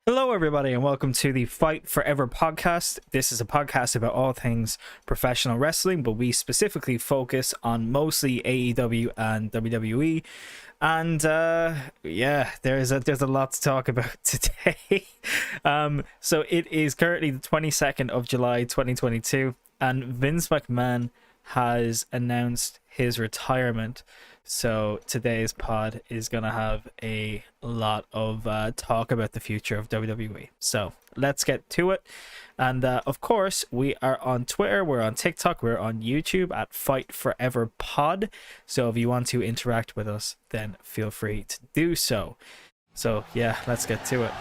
Hello, everybody, and welcome to the Fight Forever podcast. This is a podcast about all things professional wrestling, but we specifically focus on mostly AEW and WWE. And there's a lot to talk about today. So it is currently the 22nd of July, 2022, and Vince McMahon has announced his retirement. So today's pod is going to have a lot of talk about the future of WWE. So let's get to it. And of course, we are on Twitter, we're on TikTok, we're on YouTube at Fight Forever Pod. So if you want to interact with us, then feel free to do so. So yeah, let's get to it.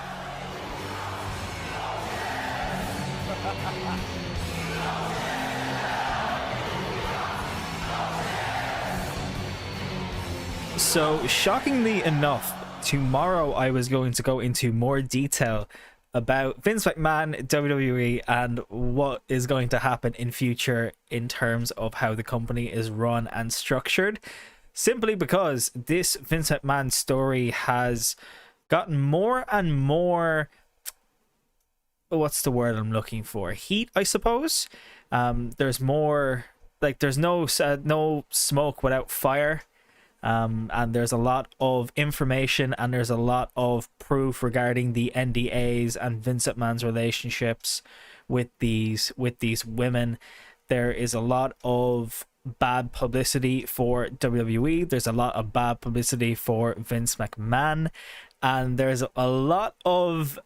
So, shockingly enough, tomorrow I was going to go into more detail about Vince McMahon, WWE, and what is going to happen in future in terms of how the company is run and structured. Simply because this Vince McMahon story has gotten more and more, what's the word I'm looking for? Heat, I suppose. There's more, there's no smoke without fire. And there's a lot of information and there's a lot of proof regarding the NDAs and Vince McMahon's relationships with these women. There is a lot of bad publicity for WWE. There's a lot of bad publicity for Vince McMahon, and there's a lot of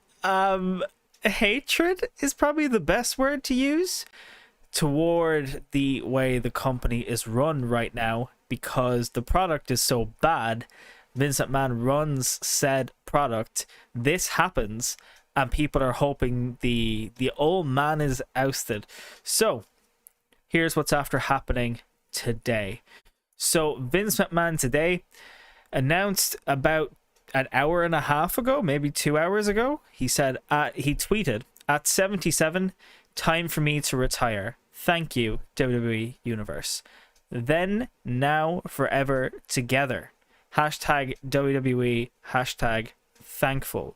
hatred is probably the best word to use toward the way the company is run right now. Because the product is so bad, Vince McMahon runs said product. This happens, and people are hoping the old man is ousted. So, here's what's after happening today. So, Vince McMahon today announced about an hour and a half ago, maybe 2 hours ago, he said, he tweeted, "At 77, time for me to retire. Thank you, WWE Universe. Then, now, forever, together. Hashtag WWE, hashtag thankful."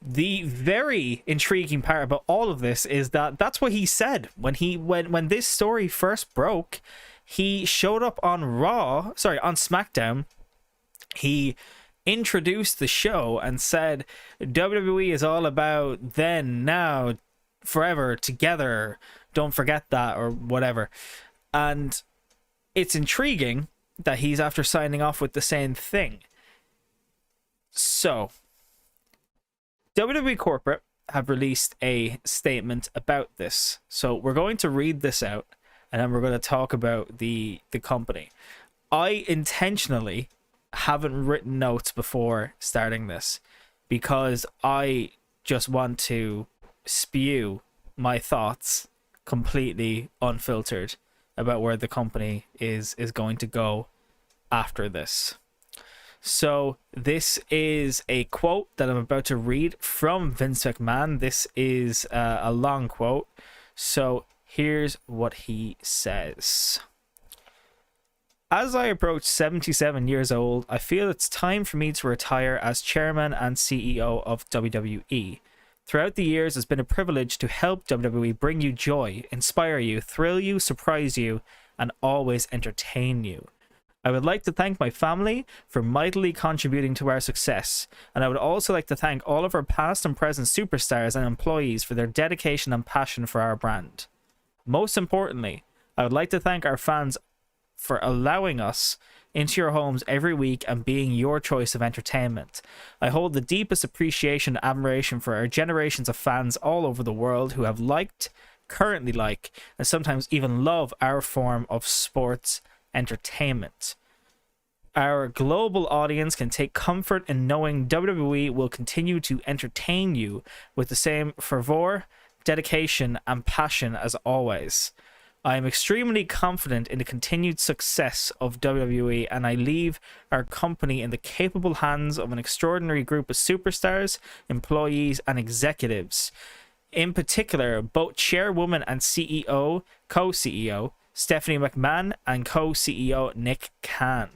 The very intriguing part about all of this is that that's what he said when this story first broke. He showed up on on SmackDown. He introduced the show and said WWE is all about then, now, forever, together. Don't forget that, or whatever. And it's intriguing that he's after signing off with the same thing. So, WWE Corporate have released a statement about this. So we're going to read this out, and then we're going to talk about the company. I intentionally haven't written notes before starting this because I just want to spew my thoughts completely unfiltered about where the company is going to go after this. So this is a quote that I'm about to read from Vince McMahon. This is a long quote. So here's what he says. "As I approach 77 years old, I feel it's time for me to retire as chairman and CEO of WWE. Throughout the years, it's been a privilege to help WWE bring you joy, inspire you, thrill you, surprise you, and always entertain you. I would like to thank my family for mightily contributing to our success, and I would also like to thank all of our past and present superstars and employees for their dedication and passion for our brand. Most importantly, I would like to thank our fans for allowing us into your homes every week and being your choice of entertainment. I hold the deepest appreciation and admiration for our generations of fans all over the world who have liked, currently like, and sometimes even love our form of sports entertainment. Our global audience can take comfort in knowing WWE will continue to entertain you with the same fervor, dedication, and passion as always. I am extremely confident in the continued success of WWE, and I leave our company in the capable hands of an extraordinary group of superstars, employees, and executives. In particular, both chairwoman and co-CEO, Stephanie McMahon, and co-CEO Nick Khan.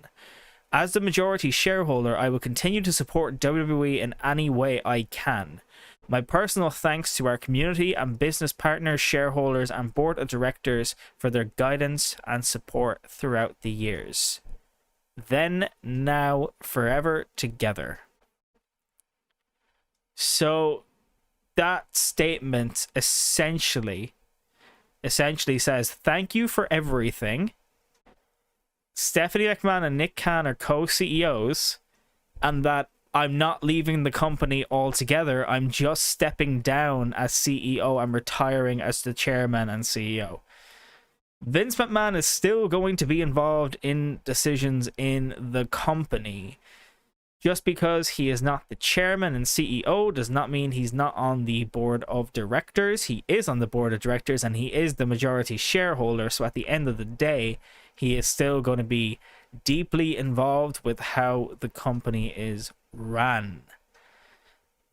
As the majority shareholder, I will continue to support WWE in any way I can. My personal thanks to our community and business partners, shareholders, and board of directors for their guidance and support throughout the years. Then, now, forever together. So that statement essentially says, thank you for everything. Stephanie McMahon and Nick Khan are co-CEOs, and that I'm not leaving the company altogether. I'm just stepping down as CEO. I'm retiring as the chairman and CEO. Vince McMahon is still going to be involved in decisions in the company. Just because he is not the chairman and CEO does not mean he's not on the board of directors. He is on the board of directors, and he is the majority shareholder. So at the end of the day, he is still going to be deeply involved with how the company is ran.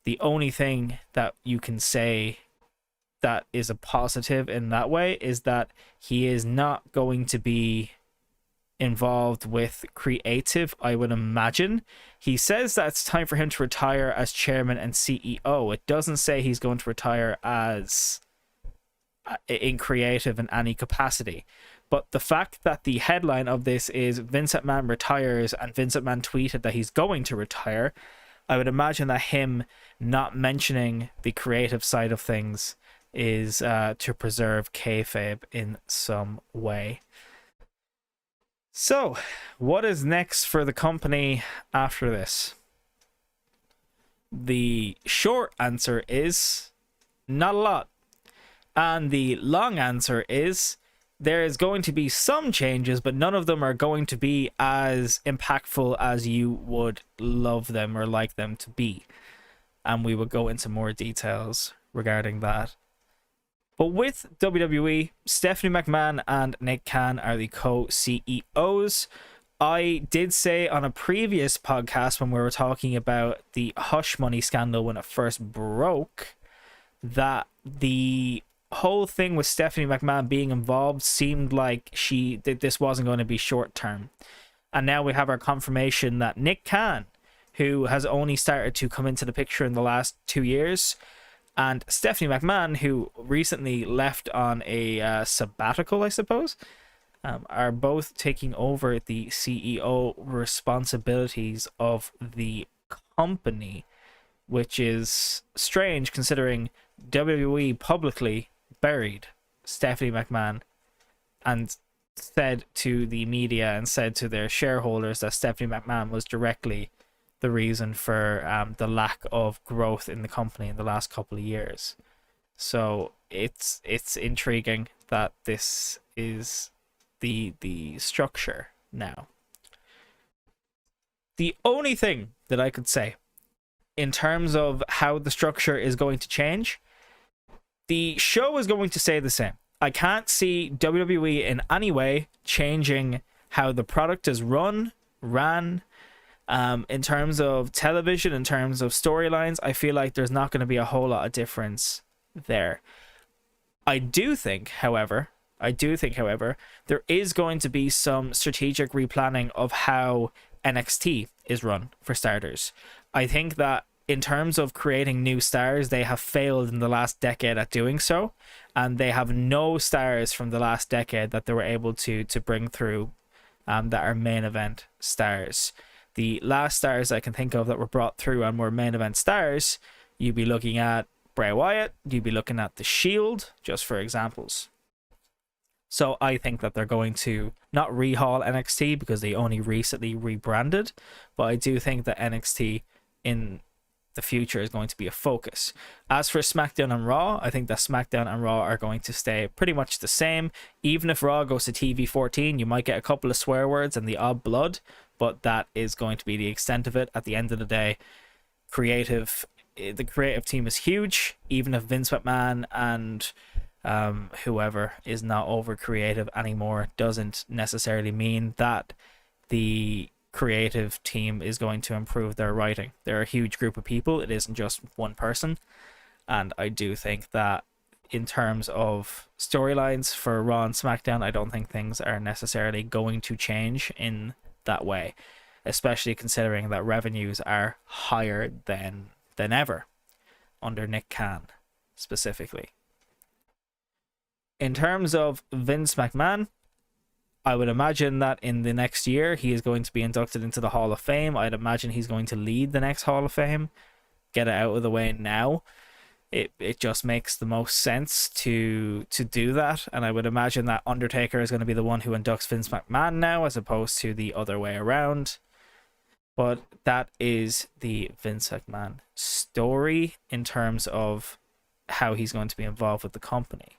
The only thing that you can say that is a positive in that way is that he is not going to be involved with creative, I would imagine. He says that it's time for him to retire as chairman and CEO. It doesn't say he's going to retire as in creative in any capacity. But the fact that the headline of this is Vince McMahon retires and Vince McMahon tweeted that he's going to retire, I would imagine that him not mentioning the creative side of things is to preserve kayfabe in some way. So, what is next for the company after this? The short answer is not a lot. And the long answer is there is going to be some changes, but none of them are going to be as impactful as you would love them or like them to be. And we will go into more details regarding that. But with WWE, Stephanie McMahon and Nick Khan are the co-CEOs. I did say on a previous podcast when we were talking about the hush money scandal when it first broke that the whole thing with Stephanie McMahon being involved seemed like this wasn't going to be short term. And now we have our confirmation that Nick Khan, who has only started to come into the picture in the last 2 years, and Stephanie McMahon, who recently left on a sabbatical, I suppose, are both taking over the CEO responsibilities of the company, which is strange considering WWE publicly buried Stephanie McMahon and said to the media and said to their shareholders that Stephanie McMahon was directly the reason for the lack of growth in the company in the last couple of years. So it's intriguing that this is the structure now. The only thing that I could say in terms of how the structure is going to change, the show is going to stay the same. I can't see WWE in any way changing how the product is ran. In terms of television, in terms of storylines, I feel like there's not going to be a whole lot of difference there. I do think, however, there is going to be some strategic replanning of how NXT is run, for starters. I think that in terms of creating new stars, they have failed in the last decade at doing so, and they have no stars from the last decade that they were able to bring through that are main event stars. The last stars I can think of that were brought through and were main event stars, you'd be looking at Bray Wyatt, you'd be looking at The Shield, just for examples. So I think that they're going to not rehaul NXT because they only recently rebranded, but I do think that NXT in the future is going to be a focus. As for SmackDown and Raw, I think that SmackDown and Raw are going to stay pretty much the same. Even if Raw goes to TV14, you might get a couple of swear words and the odd blood, but that is going to be the extent of it. At the end of the day, the creative team is huge. Even if Vince McMahon and whoever is not over creative anymore, doesn't necessarily mean that the creative team is going to improve their writing. They're a huge group of people. It isn't just one person. And I do think that in terms of storylines for Raw and SmackDown, I don't think things are necessarily going to change in that way. especially considering that revenues are higher than ever under Nick Khan specifically. In terms of Vince McMahon, I would imagine that in the next year he is going to be inducted into the Hall of Fame. I'd imagine he's going to lead the next Hall of Fame. Get it out of the way now. It just makes the most sense to do that, and I would imagine that Undertaker is going to be the one who inducts Vince McMahon now, as opposed to the other way around. But that is the Vince McMahon story in terms of how he's going to be involved with the company.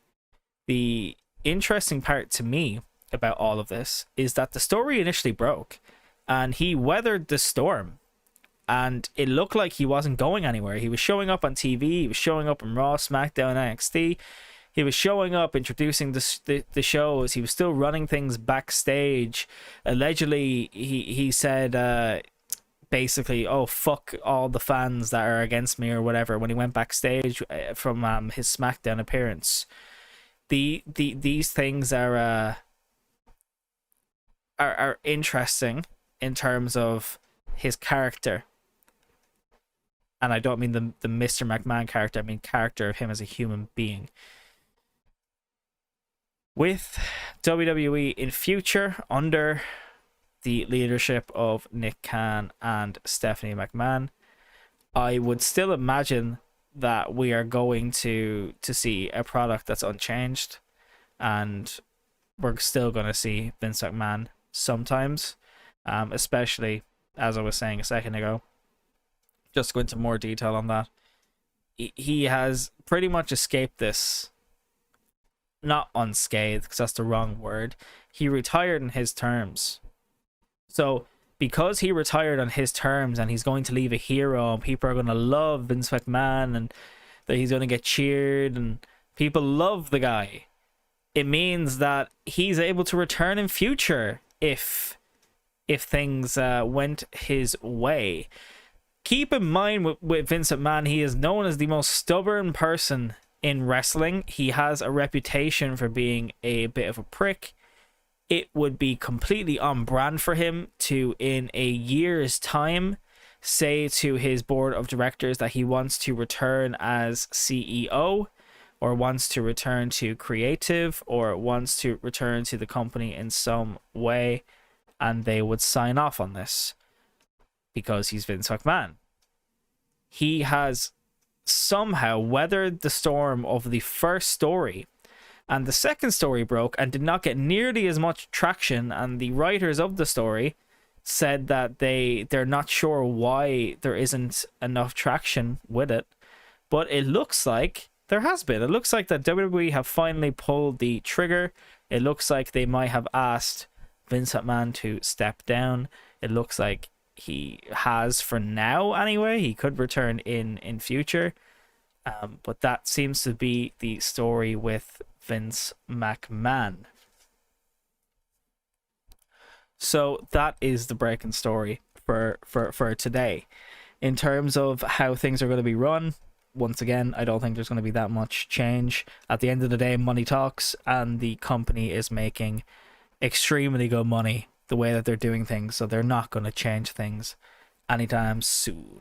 The interesting part to me about all of this is that the story initially broke, and he weathered the storm, and it looked like he wasn't going anywhere. He was showing up on TV, he was showing up in Raw, SmackDown, NXT. He was showing up, introducing the shows. He was still running things backstage. Allegedly, he said basically, "Oh, fuck all the fans that are against me," or whatever, when he went backstage from his SmackDown appearance. These things are interesting in terms of his character. And I don't mean the Mr. McMahon character, I mean character of him as a human being. With WWE in future, under the leadership of Nick Khan and Stephanie McMahon, I would still imagine that we are going to see a product that's unchanged, and we're still going to see Vince McMahon sometimes, especially, as I was saying a second ago, just to go into more detail on that, he has pretty much escaped this, not unscathed, because that's the wrong word. He retired on his terms. So because he retired on his terms and he's going to leave a hero, and people are going to love Vince McMahon, and that he's going to get cheered, and people love the guy, it means that he's able to return in future if things went his way. Keep in mind with Vince McMahon, he is known as the most stubborn person in wrestling. He has a reputation for being a bit of a prick. It would be completely on brand for him to, in a year's time, say to his board of directors that he wants to return as CEO, or wants to return to creative, or wants to return to the company in some way, and they would sign off on this because he's Vince McMahon. He has somehow weathered the storm of the first story, and the second story broke and did not get nearly as much traction, and the writers of the story said that they're not sure why there isn't enough traction with it, but it looks like there has been. It looks like that WWE have finally pulled the trigger. It looks like they might have asked Vince McMahon to step down. It looks like he has, for now anyway. He could return in future, but that seems to be the story with Vince McMahon. So that is the breaking story for today. In terms of how things are going to be run, once again, I don't think there's going to be that much change. At the end of the day, money talks, and the company is making extremely good money the way that they're doing things, so they're not going to change things anytime soon.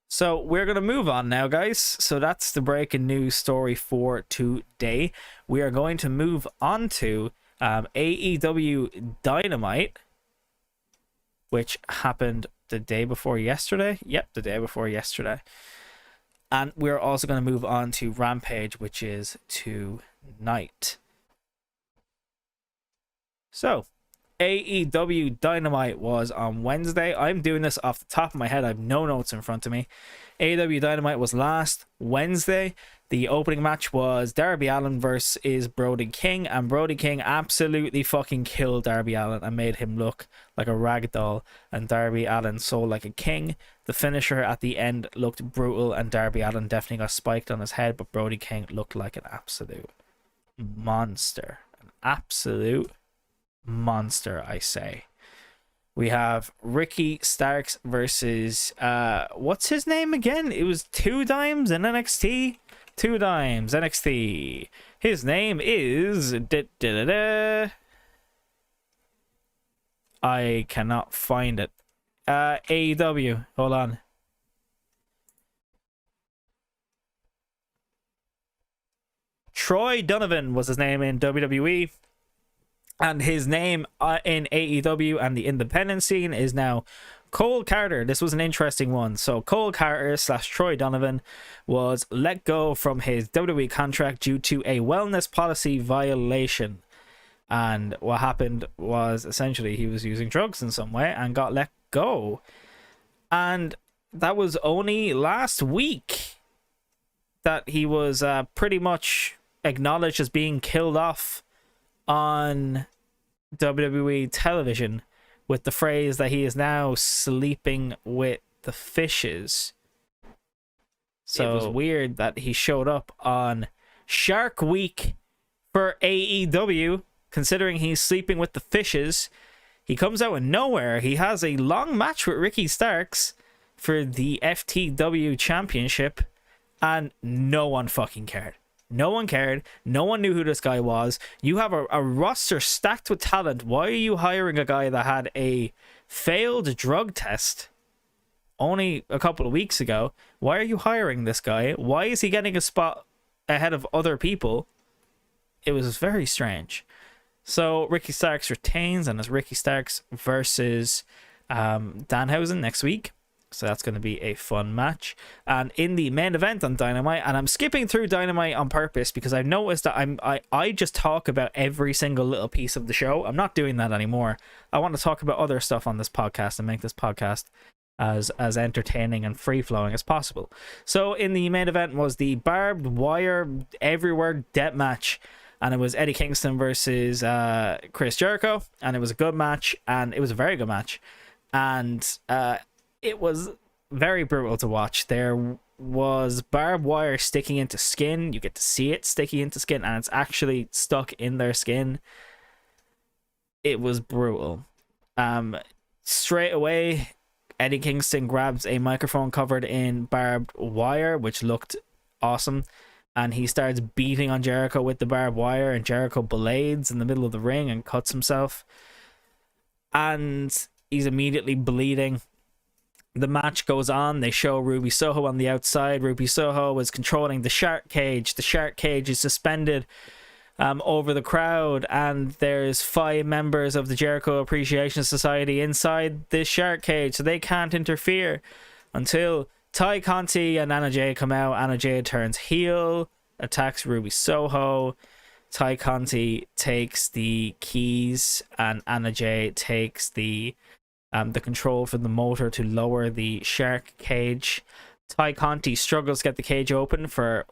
So we're going to move on now, guys. So that's the breaking news story for today. We are going to move on to AEW Dynamite, which happened the day before yesterday. Yep, the day before yesterday. And we're also going to move on to Rampage, which is tonight. So, AEW Dynamite was on Wednesday. I'm doing this off the top of my head. I have no notes in front of me. AEW Dynamite was last Wednesday. The opening match was Darby Allin versus Brody King, and Brody King absolutely fucking killed Darby Allin and made him look like a rag doll, and Darby Allin sold like a king. The finisher at the end looked brutal, and Darby Allin definitely got spiked on his head, but Brody King looked like an absolute monster. An absolute monster, I say. We have Ricky Starks versus what's his name again? It was Two Dimes in NXT. Two Dimes NXT. His name is I cannot find it. AEW. Hold on. Troy Donovan was his name in WWE. And his name in AEW and the independent scene is now Cole Carter. This was an interesting one. So Cole Carter / Troy Donovan was let go from his WWE contract due to a wellness policy violation. And what happened was essentially he was using drugs in some way and got let go. And that was only last week that he was pretty much acknowledged as being killed off on WWE television with the phrase that he is now sleeping with the fishes. So it was weird that he showed up on Shark Week for AEW, considering he's sleeping with the fishes. He comes out of nowhere. He has a long match with Ricky Starks for the FTW championship, and no one fucking cared. No one cared. No one knew who this guy was. You have a roster stacked with talent. Why are you hiring a guy that had a failed drug test only a couple of weeks ago? Why are you hiring this guy? Why is he getting a spot ahead of other people? It was very strange. So Ricky Starks retains, and it's Ricky Starks versus Danhausen next week. So that's going to be a fun match. And in the main event on Dynamite, and I'm skipping through Dynamite on purpose because I've noticed that I just talk about every single little piece of the show. I'm not doing that anymore. I want to talk about other stuff on this podcast and make this podcast as entertaining and free-flowing as possible. So in the main event was the barbed wire everywhere death match. And it was Eddie Kingston versus Chris Jericho. And it was a good match. And it was a very good match. And it was very brutal to watch. There was barbed wire sticking into skin. You get to see it sticking into skin, and it's actually stuck in their skin. It was brutal. Straight away, Eddie Kingston grabs a microphone covered in barbed wire, which looked awesome, and he starts beating on Jericho with the barbed wire, and Jericho blades in the middle of the ring and cuts himself, and he's immediately bleeding. The match goes on. They show Ruby Soho on the outside. Ruby Soho is controlling the shark cage. The shark cage is suspended over the crowd, and there's 5 members of the Jericho Appreciation Society inside this shark cage, so they can't interfere until Ty Conti and Anna Jay come out. Anna Jay turns heel, attacks Ruby Soho. Ty Conti takes the keys, and Anna Jay takes the control for the motor to lower the shark cage. Ty Conti struggles to get the cage open for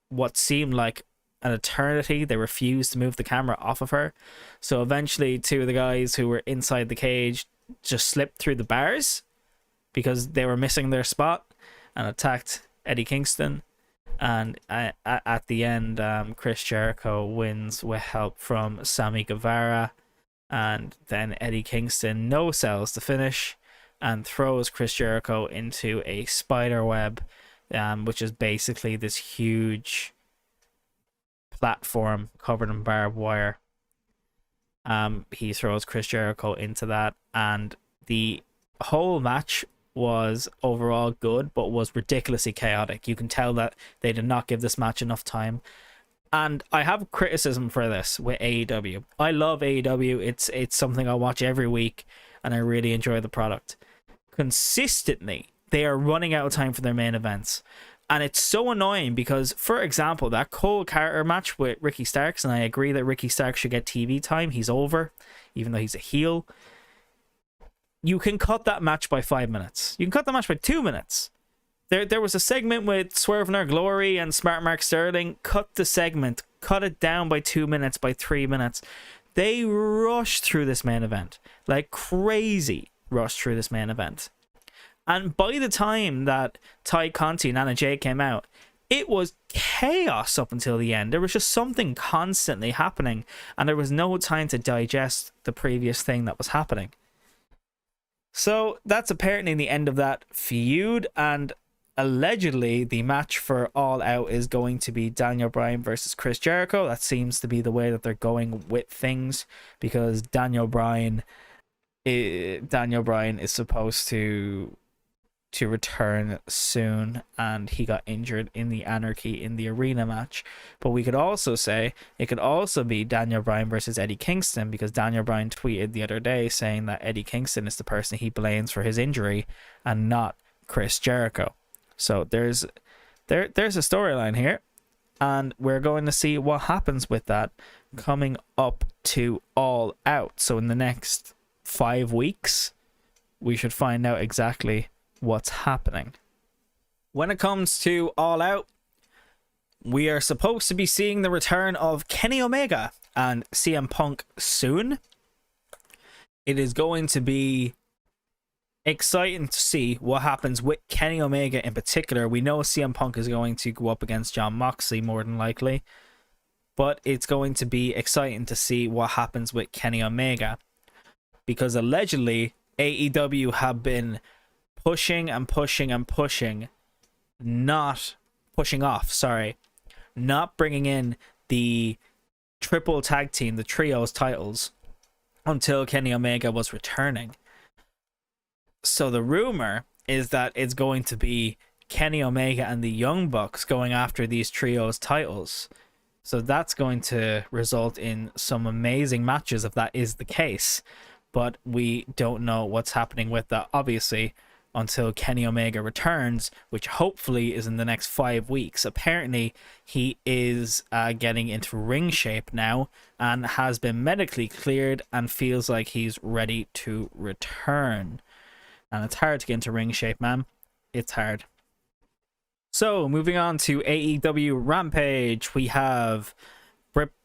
what seemed like an eternity. They refused to move the camera off of her. So eventually 2 of the guys who were inside the cage just slipped through the bars because they were missing their spot and attacked Eddie Kingston. And at the end, Chris Jericho wins with help from Sammy Guevara. And then Eddie Kingston no-sells the finish and throws Chris Jericho into a spider web, which is basically this huge platform covered in barbed wire. He throws Chris Jericho into that, and the whole match was overall good, but was ridiculously chaotic. You can tell that they did not give this match enough time. And I have criticism for this with AEW. I love AEW. It's something I watch every week, and I really enjoy the product. Consistently, they are running out of time for their main events. And it's so annoying because, for example, that Cole Carter match with Ricky Starks, and I agree that Ricky Starks should get TV time. He's over, even though he's a heel. You can cut that match by 5 minutes. You can cut the match by 2 minutes. There was a segment with Swerve in Our Glory and Smart Mark Sterling. Cut the segment. Cut it down by 2 minutes, by 3 minutes. They rushed through this main event. Like crazy rushed through this main event. And by the time that Ty Conti and Anna Jay came out, it was chaos up until the end. There was just something constantly happening, and there was no time to digest the previous thing that was happening. So that's apparently the end of that feud, and allegedly the match for All Out is going to be Daniel Bryan versus Chris Jericho. That seems to be the way that they're going with things, because Daniel Bryan Daniel Bryan is supposed to return soon, and he got injured in the Anarchy in the arena match. But we could also say it could also be Daniel Bryan versus Eddie Kingston, because Daniel Bryan tweeted the other day saying that Eddie Kingston is the person he blames for his injury and not Chris Jericho. So there's a storyline here, and we're going to see what happens with that coming up to All Out. So in the next 5 weeks, we should find out exactly what's happening. When it comes to All Out, we are supposed to be seeing the return of Kenny Omega and CM Punk soon. It is going to be exciting to see what happens with Kenny Omega in particular. We know CM Punk is going to go up against Jon Moxley more than likely, but it's going to be exciting to see what happens with Kenny Omega, because allegedly AEW have been pushing and pushing and pushing, not pushing off, sorry, not bringing in the triple tag team, the trios titles, until Kenny Omega was returning. So the rumor is that it's going to be Kenny Omega and the Young Bucks going after these trios titles. So that's going to result in some amazing matches if that is the case. But we don't know what's happening with that, obviously, until Kenny Omega returns, which hopefully is in the next 5 weeks. Apparently, he is getting into ring shape now and has been medically cleared and feels like he's ready to return. And it's hard to get into ring shape, man. It's hard. So, moving on to AEW Rampage, we have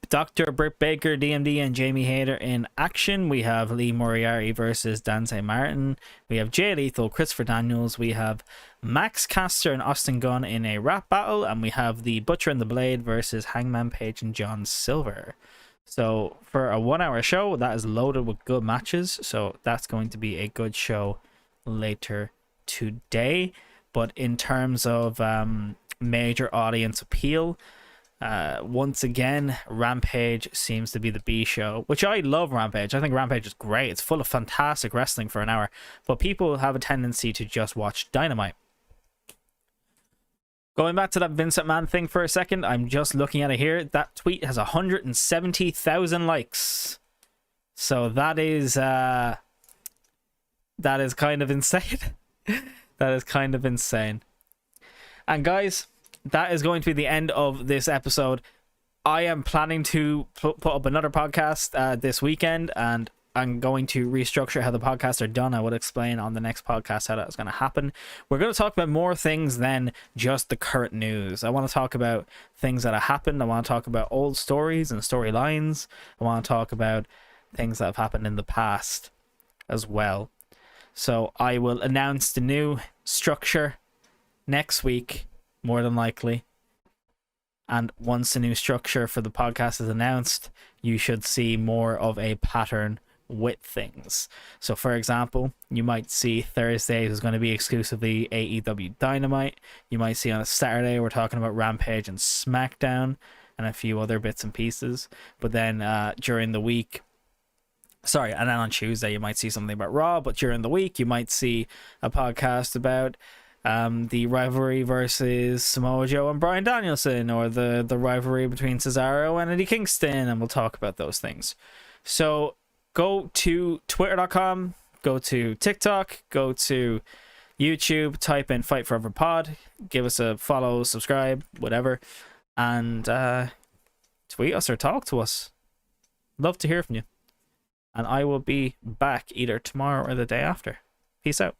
Dr. Britt Baker, DMD, and Jamie Hayter in action. We have Lee Moriarty versus Dante Martin. We have Jay Lethal, Christopher Daniels. We have Max Caster and Austin Gunn in a rap battle. And we have the Butcher and the Blade versus Hangman Page and John Silver. So for a 1 hour show, that is loaded with good matches. So that's going to be a good show later today. But in terms of major audience appeal, once again, Rampage seems to be the B show, which I love. Rampage, I think Rampage is great. It's full of fantastic wrestling for an hour, but people have a tendency to just watch Dynamite. Going back to that Vince McMahon thing for a second, I'm just looking at it here. That tweet has 170,000 likes, so that is kind of insane. That is kind of insane. And guys, that is going to be the end of this episode. I am planning to put up another podcast this weekend, and I'm going to restructure how the podcasts are done. I will explain on the next podcast how that's going to happen. We're going to talk about more things than just the current news. I want to talk about things that have happened. I want to talk about old stories and storylines. I want to talk about things that have happened in the past as well. So I will announce the new structure next week, more than likely. And once the new structure for the podcast is announced, you should see more of a pattern with things. So for example, you might see Thursdays is going to be exclusively AEW Dynamite. You might see on a Saturday we're talking about Rampage and SmackDown and a few other bits and pieces. But then during the week, and then on Tuesday you might see something about Raw. But during the week you might see a podcast about the rivalry versus Samoa Joe and Bryan Danielson, or the rivalry between Cesaro and Eddie Kingston, and we'll talk about those things. So go to twitter.com, go to TikTok, go to YouTube, type in Fight Forever Pod, give us a follow, subscribe, whatever, and tweet us or talk to us. Love to hear from you. And I will be back either tomorrow or the day after. Peace out.